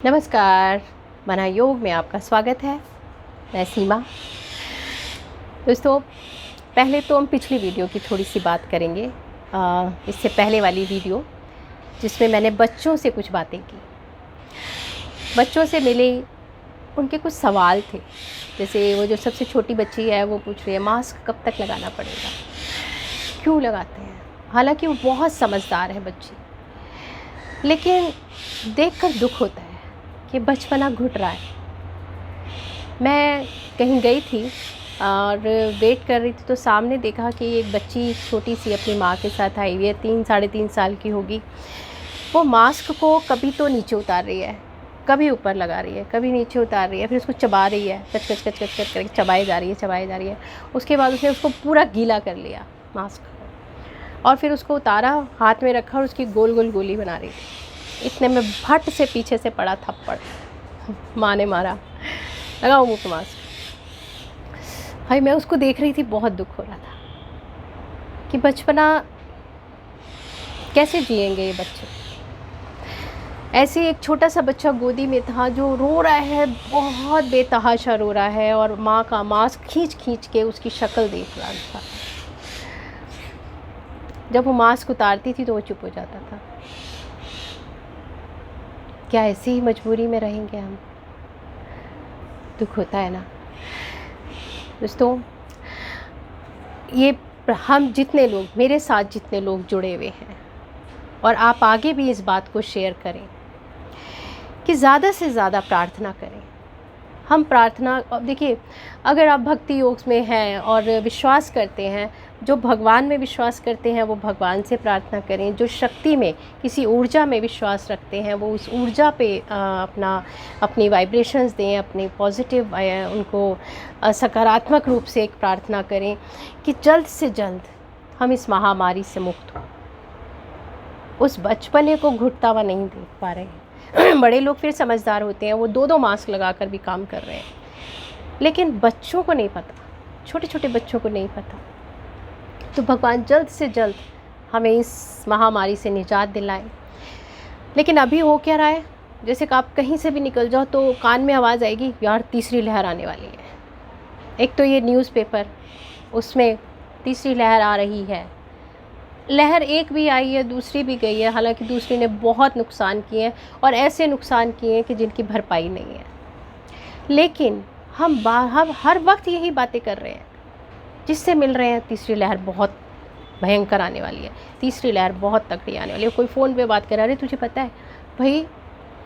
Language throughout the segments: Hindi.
नमस्कार, मना योग में आपका स्वागत है। मैं सीमा। दोस्तों, पहले तो हम पिछली वीडियो की थोड़ी सी बात करेंगे। इससे पहले वाली वीडियो जिसमें मैंने बच्चों से कुछ बातें की, बच्चों से मिले, उनके कुछ सवाल थे। जैसे वो जो सबसे छोटी बच्ची है वो पूछ रही है मास्क कब तक लगाना पड़ेगा, क्यों लगाते हैं। हालांकि वो बहुत समझदार है बच्ची, लेकिन देखकर दुख होता है कि बचपना घुट रहा है। मैं कहीं गई थी और वेट कर रही थी तो सामने देखा कि एक बच्ची छोटी सी अपनी माँ के साथ आई हुई है, 3-3.5 साल की होगी। वो मास्क को कभी तो नीचे उतार रही है, कभी ऊपर लगा रही है, कभी नीचे उतार रही है, फिर उसको चबा रही है, कच कच कच कच कच करके चबाई जा रही है। उसके बाद उसने उसको पूरा गीला कर लिया मास्क को, और फिर उसको उतारा, हाथ में रखा और उसकी गोल गोल गोली बना रही थी। इतने में भट से पीछे से पड़ा थप्पड़, माँ ने मारा, लगाओ मुँह पे मास्क। भाई मैं उसको देख रही थी, बहुत दुख हो रहा था कि बचपना कैसे जिएंगे ये बच्चे। ऐसे एक छोटा सा बच्चा गोदी में था जो रो रहा है, बहुत बेतहाशा रो रहा है, और माँ का मास्क खींच खींच के उसकी शक्ल देख रहा था। जब वो मास्क उतारती थी तो वो चुप हो जाता था। क्या ऐसी ही मजबूरी में रहेंगे हम? दुख होता है ना दोस्तों। ये हम जितने लोग, मेरे साथ जितने लोग जुड़े हुए हैं, और आप आगे भी इस बात को शेयर करें कि ज़्यादा से ज़्यादा प्रार्थना करें। हम प्रार्थना, देखिए, अगर आप भक्ति योग में हैं और विश्वास करते हैं, जो भगवान में विश्वास करते हैं वो भगवान से प्रार्थना करें। जो शक्ति में, किसी ऊर्जा में विश्वास रखते हैं वो उस ऊर्जा पे अपनी वाइब्रेशंस दें, अपनी पॉजिटिव उनको सकारात्मक रूप से एक प्रार्थना करें कि जल्द से जल्द हम इस महामारी से मुक्त हों। उस बचपने को घुटता हुआ नहीं देख पा रहे हैं। बड़े लोग फिर समझदार होते हैं, वो 2-2 मास्क लगाकर भी काम कर रहे हैं, लेकिन बच्चों को नहीं पता, छोटे छोटे बच्चों को नहीं पता। तो भगवान जल्द से जल्द हमें इस महामारी से निजात दिलाए। लेकिन अभी हो क्या रहा है, जैसे कि आप कहीं से भी निकल जाओ तो कान में आवाज़ आएगी, यार तीसरी लहर आने वाली है। एक तो ये न्यूज़पेपर, उसमें तीसरी लहर आ रही है। लहर एक भी आई है, दूसरी भी गई है। हालांकि दूसरी ने बहुत नुकसान किए हैं, और ऐसे नुकसान किए हैं कि जिनकी भरपाई नहीं है। लेकिन हम हर वक्त यही बातें कर रहे हैं, जिससे मिल रहे हैं तीसरी लहर बहुत भयंकर आने वाली है, तीसरी लहर बहुत तगड़ी आने वाली है। कोई फ़ोन पे बात कर रहा है, अरे तुझे पता है? भाई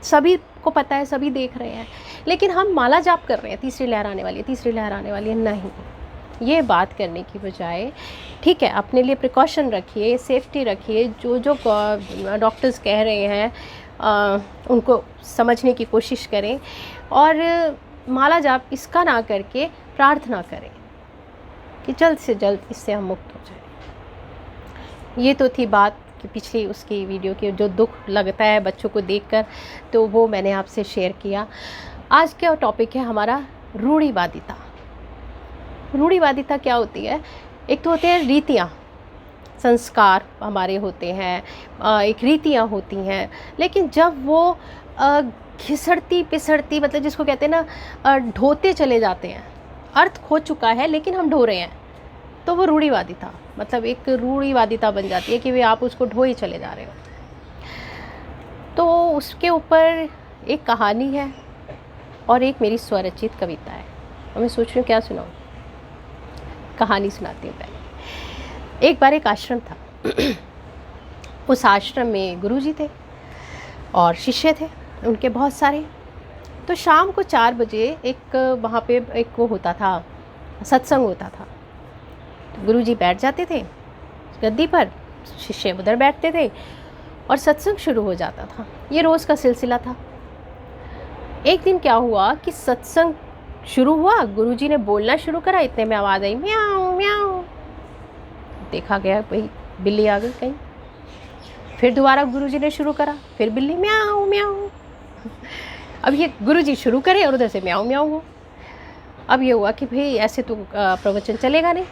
सभी को पता है, सभी देख रहे हैं, लेकिन हम माला जाप कर रहे हैं, तीसरी लहर आने वाली है, तीसरी लहर आने वाली है। नहीं, ये बात करने की बजाय ठीक है, अपने लिए प्रिकॉशन रखिए, सेफ्टी रखिए। जो डॉक्टर्स कह रहे हैं उनको समझने की कोशिश करें, और माला जाप इसका ना करके प्रार्थना करें कि जल्द से जल्द इससे हम मुक्त हो जाए। ये तो थी बात कि पिछली उसकी वीडियो की जो दुख लगता है बच्चों को देखकर, तो वो मैंने आपसे शेयर किया। आज का टॉपिक है हमारा रूढ़िवादिता। रूढ़िवादिता क्या होती है? एक तो होते हैं रीतियाँ, संस्कार हमारे होते हैं, एक रीतियाँ होती हैं, लेकिन जब वो घिसड़ती पिसड़ती, मतलब जिसको कहते हैं ना, ढोते चले जाते हैं, अर्थ खो चुका है लेकिन हम ढो रहे हैं, तो वो रूढ़िवादिता, मतलब एक रूढ़िवादिता बन जाती है कि वे आप उसको ढो ही चले जा रहे हो। तो उसके ऊपर एक कहानी है और एक मेरी स्वरचित कविता है, और मैं सोच रही हूँ क्या सुनाऊँ। कहानी सुनाती हूँ पहले। एक बार एक आश्रम था। उस आश्रम में गुरुजी थे और शिष्य थे उनके बहुत सारे। तो शाम को 4 बजे एक वहाँ पे एक वो होता था, सत्संग होता था। तो गुरुजी बैठ जाते थे गद्दी पर, शिष्य उधर बैठते थे, और सत्संग शुरू हो जाता था। ये रोज़ का सिलसिला था। एक दिन क्या हुआ कि सत्संग शुरू हुआ, गुरुजी ने बोलना शुरू करा, इतने में आवाज़ आई म्याऊं म्याऊं। देखा गया भाई बिल्ली आ गई कहीं। फिर दोबारा गुरुजी ने शुरू करा, फिर बिल्ली म्याऊं म्याऊं। अब ये गुरुजी शुरू करे और उधर से म्याऊं म्याऊं हो। अब ये हुआ कि भाई ऐसे तो प्रवचन चलेगा नहीं।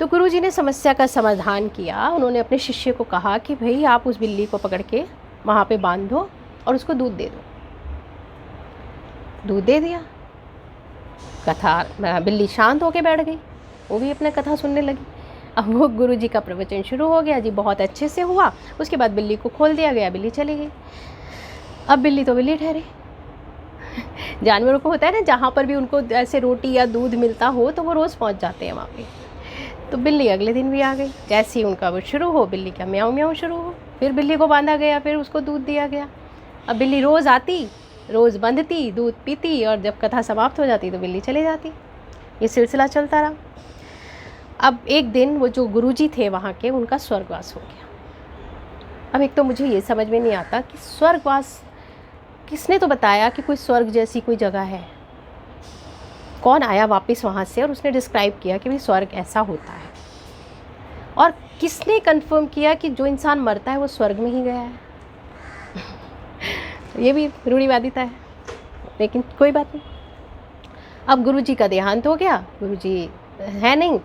तो गुरुजी ने समस्या का समाधान किया। उन्होंने अपने शिष्य को कहा कि भाई आप उस बिल्ली को पकड़ के वहाँ पे बांध दो और उसको दूध दे दो। दूध दे दिया। कथा बिल्ली शांत होके बैठ गई, वो भी अपना कथा सुनने लगी। अब वो गुरुजी का प्रवचन शुरू हो गया जी, बहुत अच्छे से हुआ। उसके बाद बिल्ली को खोल दिया गया, बिल्ली चली गई। अब बिल्ली तो बिल्ली ठहरी। जानवरों को होता है ना, जहाँ पर भी उनको ऐसे रोटी या दूध मिलता हो तो वो रोज़ पहुँच जाते हैं वहाँ पे। तो बिल्ली अगले दिन भी आ गई। जैसे ही उनका वो शुरू हो, बिल्ली का म्याऊं म्याऊं शुरू हो। फिर बिल्ली को बांधा गया, फिर उसको दूध दिया गया। अब बिल्ली रोज़ आती, रोज़ बंधती, दूध पीती, और जब कथा समाप्त हो जाती तो बिल्ली चली जाती। ये सिलसिला चलता रहा। अब एक दिन वो जो गुरुजी थे वहाँ के, उनका स्वर्गवास हो गया। अब एक तो मुझे ये समझ में नहीं आता कि स्वर्गवास किसने तो बताया कि कोई स्वर्ग जैसी कोई जगह है। कौन आया वापस वहाँ से और उसने डिस्क्राइब किया कि भाई स्वर्ग ऐसा होता है। और किसने कंफर्म किया कि जो इंसान मरता है वो स्वर्ग में ही गया है। ये भी रूढ़िवादिता है, लेकिन कोई बात नहीं। अब गुरुजी का देहांत हो गया, गुरुजी है नहीं,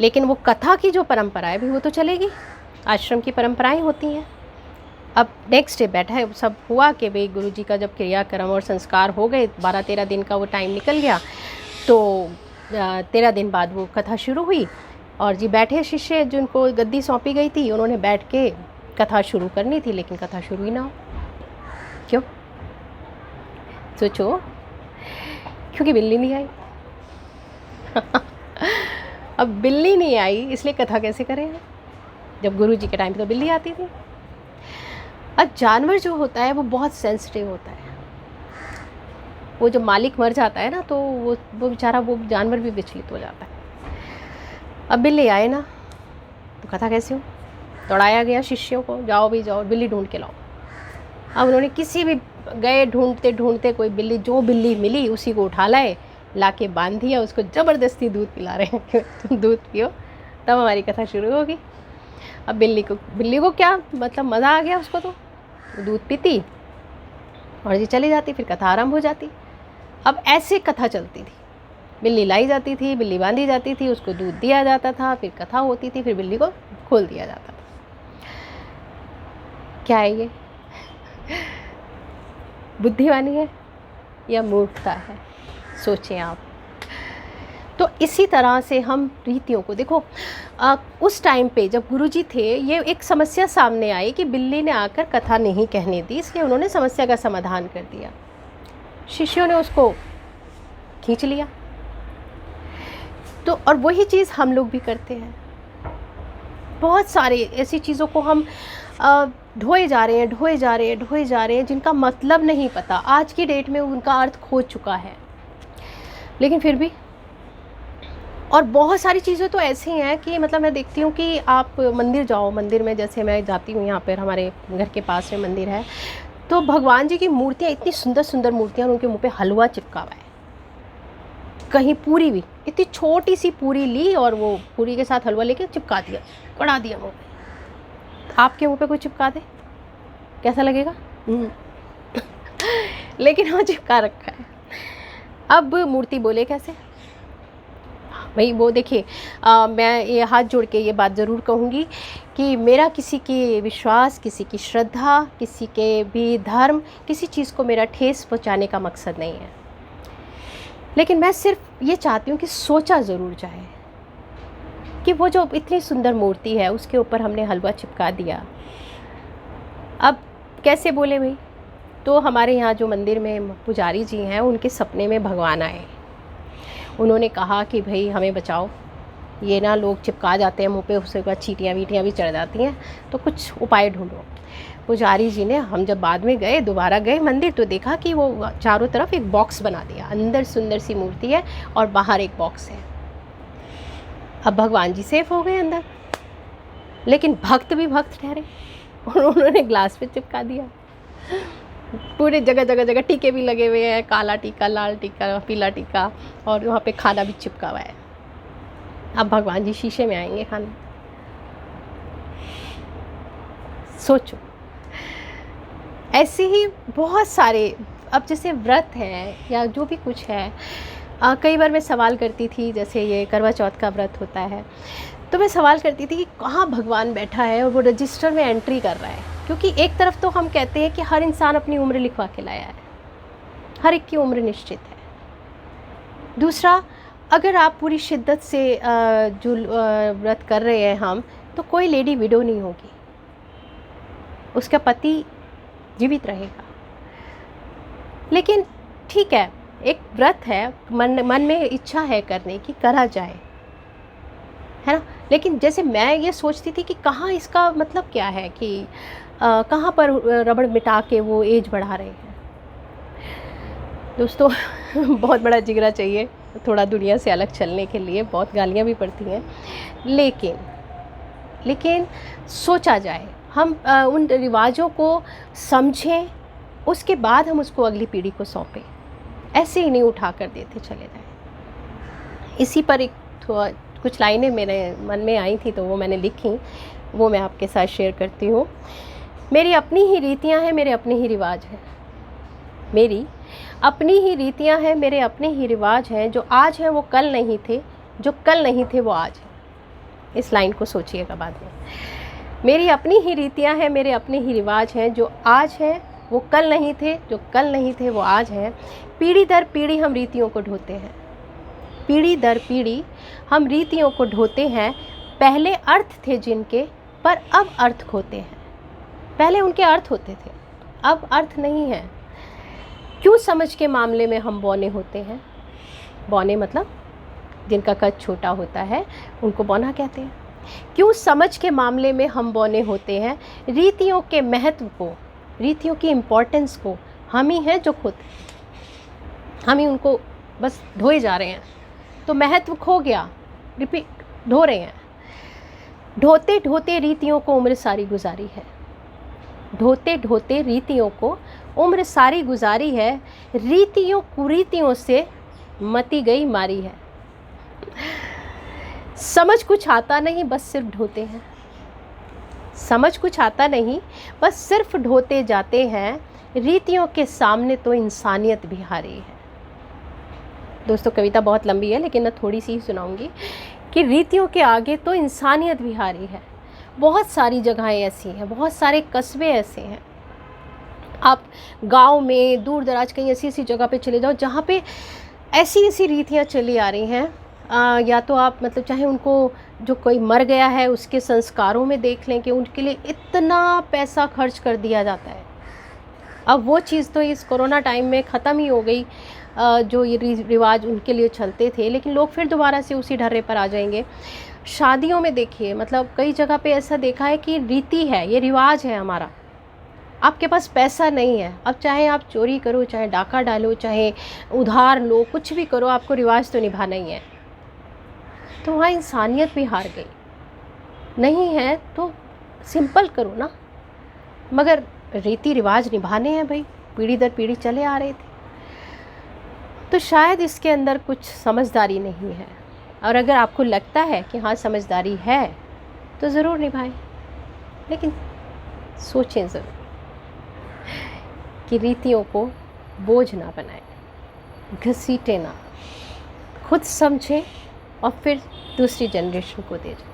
लेकिन वो कथा की जो परंपरा है भी वो तो चलेगी। आश्रम की परंपराएं होती हैं। अब नेक्स्ट डे बैठा है, सब हुआ कि भाई गुरुजी का जब क्रियाक्रम और संस्कार हो गए, 12-13 दिन का वो टाइम निकल गया, तो 13 दिन बाद वो कथा शुरू हुई। और जी बैठे शिष्य जिनको गद्दी सौंपी गई थी, उन्होंने बैठ के कथा शुरू करनी थी, लेकिन कथा शुरू ही ना हो। क्यों? सोचो, क्योंकि बिल्ली नहीं आई। अब बिल्ली नहीं आई इसलिए कथा कैसे करें, जब गुरुजी के टाइम पे तो बिल्ली आती थी। अब जानवर जो होता है वो बहुत सेंसिटिव होता है। वो जब मालिक मर जाता है ना, तो वो बेचारा वो जानवर भी विचलित हो जाता है। अब बिल्ली आए ना, तो कथा कैसे हो? दौड़ाया गया शिष्यों को, जाओ भी जाओ, बिल्ली ढूंढ के लाओ। अब उन्होंने किसी भी गए, ढूंढते ढूंढते कोई बिल्ली, जो बिल्ली मिली उसी को उठा लाए, ला के बांध दिया, उसको ज़बरदस्ती दूध पिला रहे हैं कि तुम दूध पियो, तब हमारी कथा शुरू होगी। अब बिल्ली को क्या मतलब, मज़ा आ गया उसको, तो दूध पीती और जी चली जाती, फिर कथा आरंभ हो जाती। अब ऐसे कथा चलती थी, बिल्ली लाई जाती थी, बिल्ली बांधी जाती थी, उसको दूध दिया जाता था, फिर कथा होती थी, फिर बिल्ली को खोल दिया जाता था। क्या है ये? बुद्धिवानी है या मूर्खता है? सोचें आप। तो इसी तरह से हम रीतियों को देखो, उस टाइम पे जब गुरुजी थे, ये एक समस्या सामने आई कि बिल्ली ने आकर कथा नहीं कहने दी, इसलिए उन्होंने समस्या का समाधान कर दिया। शिष्यों ने उसको खींच लिया। तो और वही चीज़ हम लोग भी करते हैं। बहुत सारे ऐसी चीज़ों को हम ढोए जा रहे हैं, जिनका मतलब नहीं पता। आज की डेट में उनका अर्थ खो चुका है, लेकिन फिर भी। और बहुत सारी चीज़ें तो ऐसी हैं कि मतलब मैं देखती हूँ कि आप मंदिर जाओ, मंदिर में जैसे मैं जाती हूँ, यहाँ पर हमारे घर के पास में मंदिर है, तो भगवान जी की मूर्तियाँ, इतनी सुंदर सुंदर मूर्तियाँ, उनके मुँह पे हलवा चिपका हुआ है। कहीं पूरी भी, इतनी छोटी सी पूरी ली और वो पूरी के साथ हलवा लेके चिपका दिया, कड़ा दिया मुँह पे। आपके मुँह पे कोई चिपका दे, कैसा लगेगा? लेकिन हाँ, चिपका रखा है। अब मूर्ति बोले कैसे भाई? वो देखिए, मैं ये हाथ जोड़ के ये बात ज़रूर कहूँगी कि मेरा किसी की विश्वास, किसी की श्रद्धा, किसी के भी धर्म, किसी चीज़ को मेरा ठेस पहुँचाने का मकसद नहीं है। लेकिन मैं सिर्फ ये चाहती हूँ कि सोचा ज़रूर जाए कि वो जो इतनी सुंदर मूर्ति है, उसके ऊपर हमने हलवा चिपका दिया। अब कैसे बोले भाई? तो हमारे यहाँ जो मंदिर में पुजारी जी हैं, उनके सपने में भगवान आए। उन्होंने कहा कि भाई हमें बचाओ, ये ना लोग चिपका जाते हैं मुँह पे, उसके बाद चींटियाँ वीटियाँ भी चढ़ जाती हैं, तो कुछ उपाय ढूंढो। पुजारी जी ने, हम जब बाद में गए, दोबारा गए मंदिर, तो देखा कि वो चारों तरफ एक बॉक्स बना दिया। अंदर सुंदर सी मूर्ति है और बाहर एक बॉक्स है। अब भगवान जी सेफ हो गए अंदर, लेकिन भक्त भी भक्त ठहरे और उन्होंने ग्लास पे चिपका दिया। पूरे जगह टीके भी लगे हुए हैं, काला टीका, लाल टीका, पीला टीका, और वहाँ पे खाना भी चिपका हुआ है। अब भगवान जी शीशे में आएंगे खाना? सोचो। ऐसे ही बहुत सारे, अब जैसे व्रत है या जो भी कुछ है, कई बार मैं सवाल करती थी, जैसे ये करवा चौथ का व्रत होता है, तो मैं सवाल करती थी कि कहाँ भगवान बैठा है और वो रजिस्टर में एंट्री कर रहा है। क्योंकि एक तरफ तो हम कहते हैं कि हर इंसान अपनी उम्र लिखवा के लाया है, हर एक की उम्र निश्चित है। दूसरा, अगर आप पूरी शिद्दत से जो व्रत कर रहे हैं हम, तो कोई लेडी विडो नहीं होगी, उसका पति जीवित रहेगा। लेकिन ठीक है, एक व्रत है, मन में इच्छा है करने की, करा जाए, है ना। लेकिन जैसे मैं ये सोचती थी कि कहाँ इसका मतलब क्या है कि कहाँ पर रबड़ मिटा के वो एज बढ़ा रहे हैं। दोस्तों बहुत बड़ा जिगरा चाहिए थोड़ा दुनिया से अलग चलने के लिए, बहुत गालियाँ भी पड़ती हैं, लेकिन सोचा जाए, हम उन रिवाजों को समझें, उसके बाद हम उसको अगली पीढ़ी को सौंपें, ऐसे ही नहीं उठा कर देते चले जाए। इसी पर एक कुछ लाइनें मेरे मन में आई थी तो वो मैंने लिखी, वो मैं आपके साथ शेयर करती हूँ। मेरी अपनी ही रीतियाँ हैं, मेरे अपने ही रिवाज हैं। मेरी अपनी ही रीतियाँ हैं, मेरे अपने ही रिवाज हैं। जो आज हैं वो कल नहीं थे, जो कल नहीं थे वो आज हैं। इस लाइन को सोचिएगा बाद में। मेरी अपनी ही रीतियाँ हैं, मेरे अपने ही रिवाज हैं। जो आज हैं वो कल नहीं थे, जो कल नहीं थे वो आज हैं। पीढ़ी दर पीढ़ी हम रीतियों को ढोते हैं, पीढ़ी दर पीढ़ी हम रीतियों को ढोते हैं। पहले अर्थ थे जिनके, पर अब अर्थ खोते हैं। पहले उनके अर्थ होते थे, अब अर्थ नहीं है। क्यों समझ के मामले में हम बौने होते हैं। बौने मतलब जिनका कद छोटा होता है उनको बौना कहते हैं। क्यों समझ के मामले में हम बौने होते हैं। रीतियों के महत्व को, रीतियों की इम्पोर्टेंस को हम ही हैं जो खोते हैं। हम ही उनको बस ढोए जा रहे हैं, तो महत्व खो गया, रिपीट ढो रहे हैं। ढोते ढोते रीतियों को उम्र सारी गुजारी है। ढोते ढोते रीतियों को उम्र सारी गुजारी है। रीतियों कुरीतियों से मती गई मारी है। समझ कुछ आता नहीं, बस सिर्फ ढोते हैं। समझ कुछ आता नहीं, बस सिर्फ ढोते जाते हैं। रीतियों के सामने तो इंसानियत भी हारी है। दोस्तों कविता बहुत लंबी है, लेकिन मैं थोड़ी सी ही सुनाऊंगी कि रीतियों के आगे तो इंसानियत भी हारी है। बहुत सारी जगहें ऐसी हैं, बहुत सारे कस्बे ऐसे हैं। आप गांव में, दूर दराज कहीं ऐसी ऐसी जगह पे चले जाओ जहाँ पे ऐसी ऐसी रीतियाँ चली आ रही हैं। या तो आप मतलब चाहे उनको, जो कोई मर गया है उसके संस्कारों में देख लें कि उनके लिए इतना पैसा खर्च कर दिया जाता है। अब वो चीज़ तो इस कोरोना टाइम में ख़त्म ही हो गई, जो ये रिवाज उनके लिए चलते थे, लेकिन लोग फिर दोबारा से उसी ढर्रे पर आ जाएंगे। शादियों में देखिए, मतलब कई जगह पे ऐसा देखा है कि रीति है, ये रिवाज है हमारा। आपके पास पैसा नहीं है, अब चाहे आप चोरी करो, चाहे डाका डालो, चाहे उधार लो, कुछ भी करो, आपको रिवाज तो निभाना ही है। तो वहाँ इंसानियत भी हार गई। नहीं है तो सिंपल करो ना, मगर रीति रिवाज निभाने हैं भाई, पीढ़ी दर पीढ़ी चले आ रहे थे। तो शायद इसके अंदर कुछ समझदारी नहीं है। और अगर आपको लगता है कि हाँ समझदारी है तो ज़रूर निभाएं, लेकिन सोचें ज़रूर कि रीतियों को बोझ ना बनाएं, घसीटें ना, खुद समझें और फिर दूसरी जनरेशन को दे जाएं।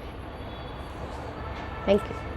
Thank you.